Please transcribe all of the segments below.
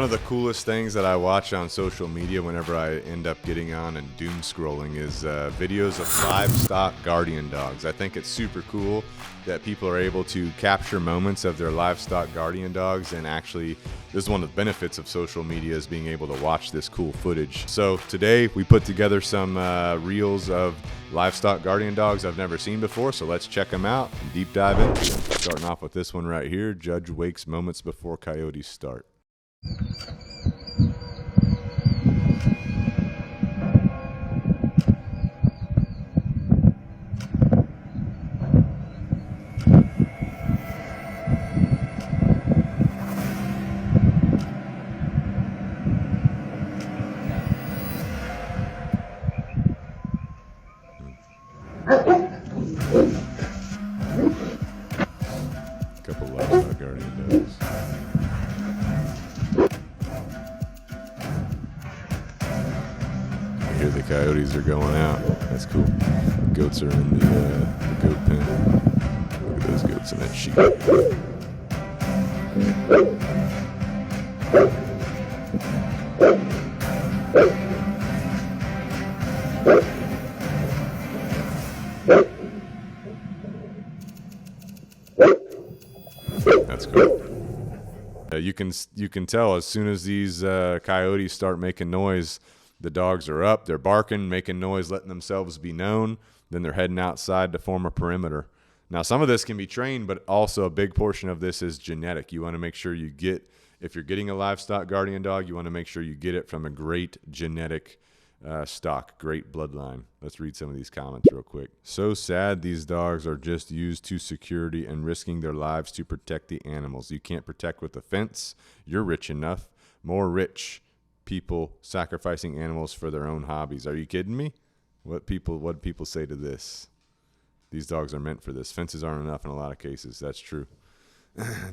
of the coolest things that I watch on social media whenever I end up getting on and doom scrolling is videos of livestock guardian dogs. I think it's super cool that people are able to capture moments of their livestock guardian dogs, and actually this is one of the benefits of social media, is being able to watch this cool footage. So today we put together some reels of livestock guardian dogs I've never seen before, so let's check them out and deep dive into them. Starting off with this one right here, Judge wakes moments before coyotes start. Couple livestock guardian dogs. I hear the coyotes are going out. That's cool. Goats are in the goat pen. Look at those goats and that sheep. That's cool. You can tell as soon as these coyotes start making noise, the dogs are up, they're barking, making noise, letting themselves be known. Then they're heading outside to form a perimeter. Now, some of this can be trained, but also a big portion of this is genetic. You want to make sure you get, if you're getting a livestock guardian dog, you want to make sure you get it from a great genetic stock, great bloodline. Let's read some of these comments real quick. So sad these dogs are just used to security and risking their lives to protect the animals. You can't protect with a fence. You're rich enough. More rich people sacrificing animals for their own hobbies. Are you kidding me? What people say to this? These dogs are meant for this. Fences aren't enough in a lot of cases. That's true.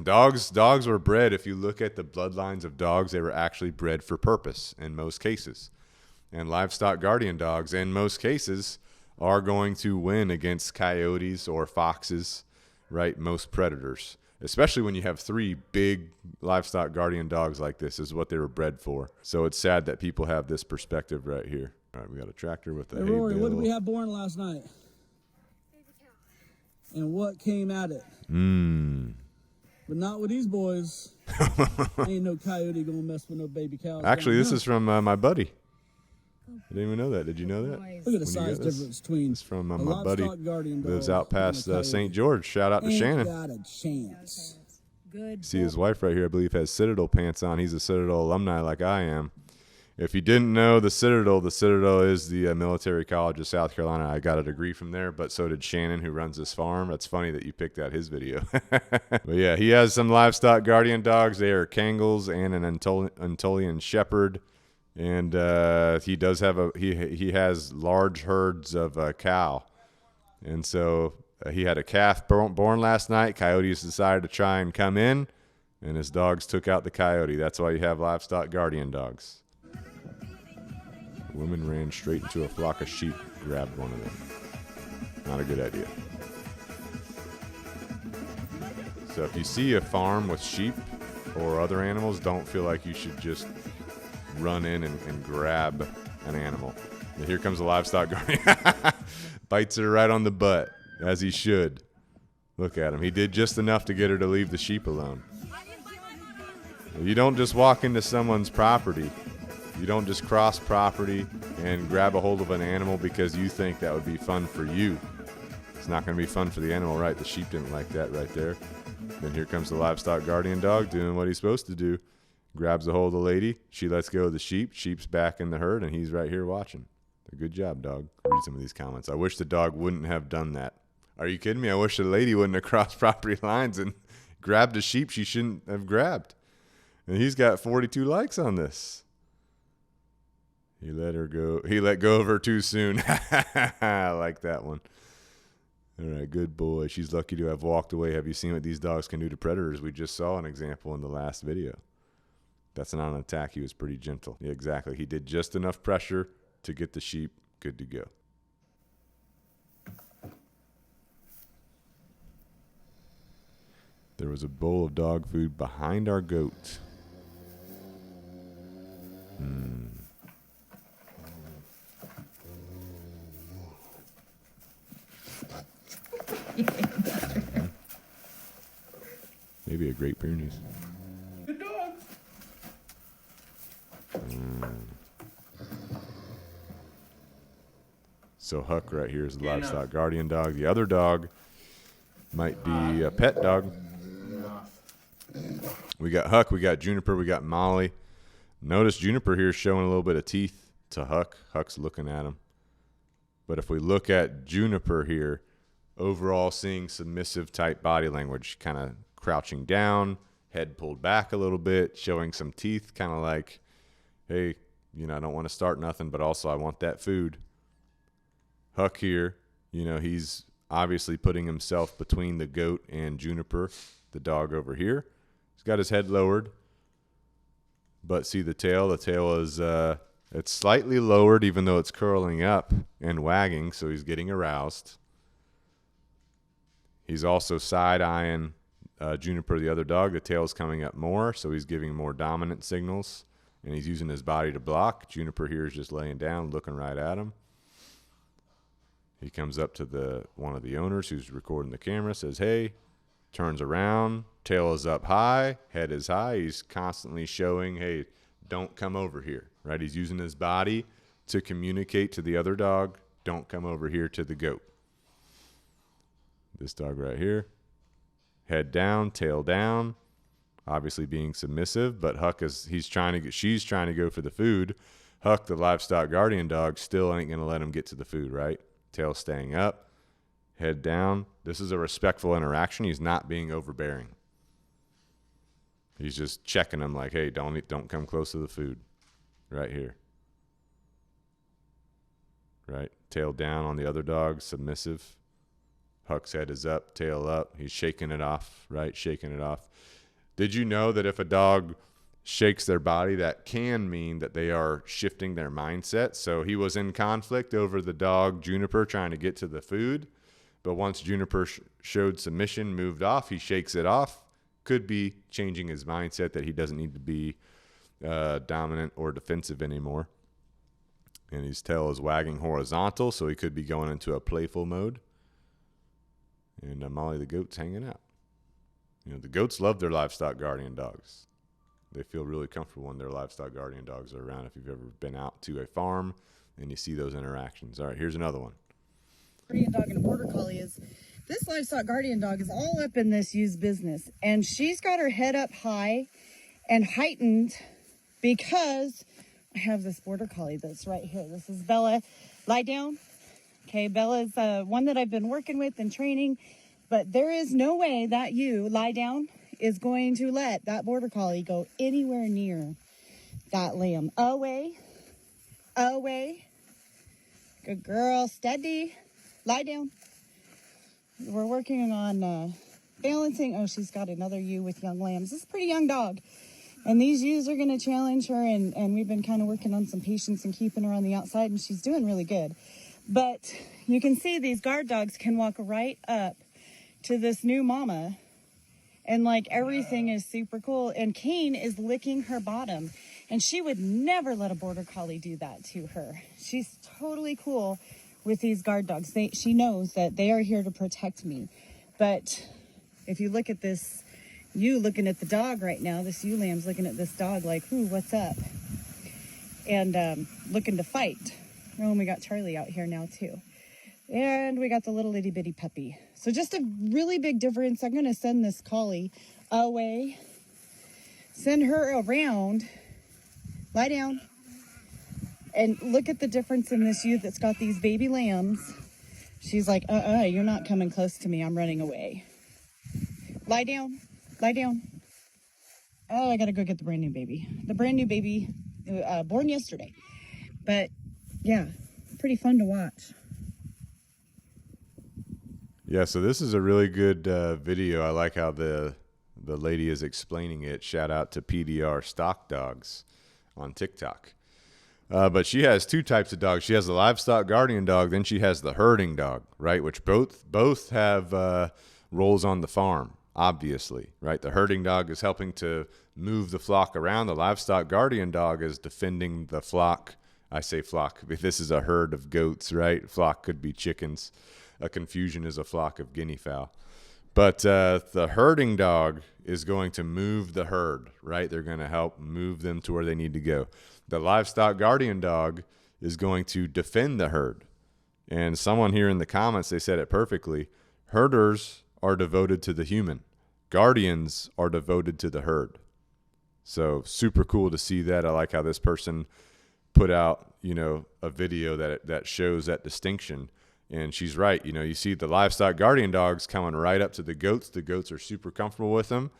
Dogs were bred. If you look at the bloodlines of dogs, they were actually bred for purpose in most cases. And livestock guardian dogs, in most cases, are going to win against coyotes or foxes, right? Most predators, especially when you have three big livestock guardian dogs like this, is what they were bred for. So it's sad that people have this perspective right here. All right, we got a tractor with a hay Rory, bale. what did we have born last night? Baby cow. And what came at it? But not with these boys. Ain't no coyote gonna mess with no baby cows. Actually, this is from my buddy. I didn't even know that. Did you know that? Look at the size difference between It's from a my buddy. livestock guardian dog Lives out past and a St. coyote. George. Shout out to Ain't Shannon. got a chance. Good. See his wife right here, I believe, has Citadel pants on. He's a Citadel alumni like I am. If you didn't know the Citadel is the military college of South Carolina. I got a degree from there, but so did Shannon, who runs this farm. That's funny that you picked out his video. But yeah, he has some livestock guardian dogs. They are Kangles and an Anatolian Shepherd. And he does have he has large herds of cow. And so he had a calf born last night. Coyotes decided to try and come in, and his dogs took out the coyote. That's why you have livestock guardian dogs. A woman ran straight into a flock of sheep, grabbed one of them. Not a good idea. So if you see a farm with sheep or other animals, don't feel like you should just run in and grab an animal. And here comes the livestock guardian. Bites her right on the butt, as he should. Look at him. He did just enough to get her to leave the sheep alone. You don't just walk into someone's property. You don't just cross property and grab a hold of an animal because you think that would be fun for you. It's not going to be fun for the animal, right? The sheep didn't like that right there. Then here comes the livestock guardian dog doing what he's supposed to do. Grabs a hold of the lady. She lets go of the sheep. Sheep's back in the herd, and he's right here watching. Good job, dog. Read some of these comments. I wish the dog wouldn't have done that. Are you kidding me? I wish the lady wouldn't have crossed property lines and grabbed a sheep she shouldn't have grabbed. And he's got 42 likes on this. He let her go. He let go of her too soon. I like that one. All right, good boy. She's lucky to have walked away. Have you seen what these dogs can do to predators? We just saw an example in the last video. That's not an attack. He was pretty gentle. Yeah, exactly. He did just enough pressure to get the sheep good to go. There was a bowl of dog food behind our goat. Maybe a Great Pyrenees. Good dog. So Huck right here is the livestock guardian dog. The other dog might be a pet dog. We got Huck, we got Juniper, we got Molly. Notice Juniper here is showing a little bit of teeth to Huck. Huck's looking at him. But if we look at Juniper here, overall seeing submissive type body language, kind of crouching down, head pulled back a little bit, showing some teeth, kind of like, hey, you know, I don't want to start nothing, but also I want that food. Huck here, you know, he's obviously putting himself between the goat and Juniper, the dog over here. He's got his head lowered, but see the tail? The tail is it's slightly lowered even though it's curling up and wagging, so he's getting aroused. He's also side-eyeing Juniper, the other dog. The tail's coming up more, so he's giving more dominant signals, and he's using his body to block. Juniper here is just laying down, looking right at him. He comes up to one of the owners who's recording the camera, says, hey, turns around, tail is up high, head is high. He's constantly showing, hey, don't come over here, right? He's using his body to communicate to the other dog, don't come over here to the goat. This dog right here, head down, tail down, obviously being submissive, but Huck she's trying to go for the food. Huck, the livestock guardian dog, still ain't going to let him get to the food, right? Tail staying up, head down. This is a respectful interaction. He's not being overbearing. He's just checking him like, hey, don't come close to the food. Right here. Right? Tail down on the other dog, submissive. Huck's head is up, tail up. He's shaking it off, right? Shaking it off. Did you know that if a dog shakes their body, that can mean that they are shifting their mindset? So he was in conflict over the dog Juniper trying to get to the food, but once Juniper showed submission, moved off, he shakes it off. Could be changing his mindset that he doesn't need to be dominant or defensive anymore. And his tail is wagging horizontal, so he could be going into a playful mode. And Molly the goat's hanging out. You know, the goats love their livestock guardian dogs. They feel really comfortable when their livestock guardian dogs are around. If you've ever been out to a farm and you see those interactions. All right, here's another one. Guardian dog and a border collie is, this livestock guardian dog is all up in this used business, and she's got her head up high and heightened because I have this border collie that's right here. This is Bella. Lie down. Okay, Bella's one that I've been working with and training, but there is no way that you lie down is going to let that border collie go anywhere near that lamb. Away. Away. Good girl. Steady. Lie down. We're working on balancing. Oh, she's got another ewe with young lambs. This is a pretty young dog. And these ewes are going to challenge her, and we've been kind of working on some patience and keeping her on the outside, and she's doing really good. But you can see these guard dogs can walk right up to this new mama, and like everything is super cool. And Kane is licking her bottom, and she would never let a border collie do that to her. She's totally cool with these guard dogs. She knows that they are here to protect me. But if you look at this, you looking at the dog right now, this ewe lamb's looking at this dog like, ooh, what's up? And looking to fight. Oh, and we got Charlie out here now too. And we got the little itty bitty puppy. So just a really big difference. I'm going to send this collie away. Send her around. Lie down. And look at the difference in this ewe that's got these baby lambs. She's like, you're not coming close to me. I'm running away. Lie down. Lie down. Oh, I got to go get the brand new baby. The brand new baby born yesterday. But yeah, pretty fun to watch. Yeah, so this is a really good video. I like how the lady is explaining it. Shout out to PDR Stock Dogs on TikTok. But she has two types of dogs. She has the livestock guardian dog, then she has the herding dog, right? Which both have roles on the farm, obviously, right? The herding dog is helping to move the flock around. The livestock guardian dog is defending the flock. I say flock. This is a herd of goats, right? Flock could be chickens. a confusion is a flock of guinea fowl. But the herding dog is going to move the herd, right? They're going to help move them to where they need to go. The livestock guardian dog is going to defend the herd. And someone here in the comments, they said it perfectly. Herders are devoted to the human. Guardians are devoted to the herd. So super cool to see that. I like how this person put out, a video that shows that distinction. And she's right. You see the livestock guardian dogs coming right up to the goats. The goats are super comfortable with them.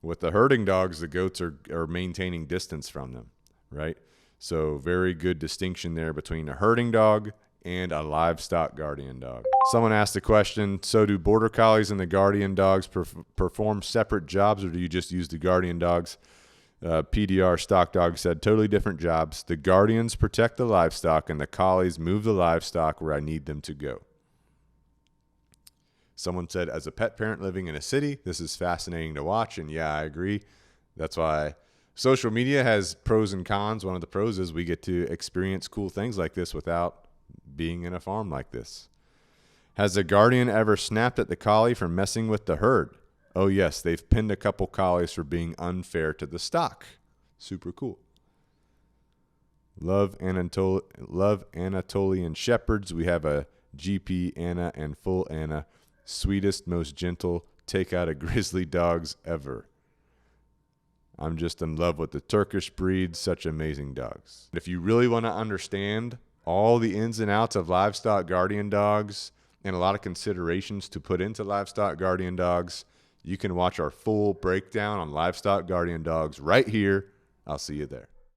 With the herding dogs, the goats are maintaining distance from them, right? So very good distinction there between a herding dog and a livestock guardian dog. Someone asked a question, so do border collies and the guardian dogs perform separate jobs, or do you just use the guardian dogs? PDR Stock Dog said, totally different jobs. The guardians protect the livestock, and the collies move the livestock where I need them to go. Someone said, as a pet parent living in a city, this is fascinating to watch, and yeah, I agree. That's why social media has pros and cons. One of the pros is we get to experience cool things like this without being in a farm like this. Has a guardian ever snapped at the collie for messing with the herd? Oh, yes, they've pinned a couple collies for being unfair to the stock. Super cool. Love Anatolian Shepherds. We have a GP Anna and full Anna. Sweetest, most gentle, take out a grizzly dogs ever. I'm just in love with the Turkish breed. Such amazing dogs. If you really want to understand all the ins and outs of livestock guardian dogs and a lot of considerations to put into livestock guardian dogs, you can watch our full breakdown on livestock guardian dogs right here. I'll see you there.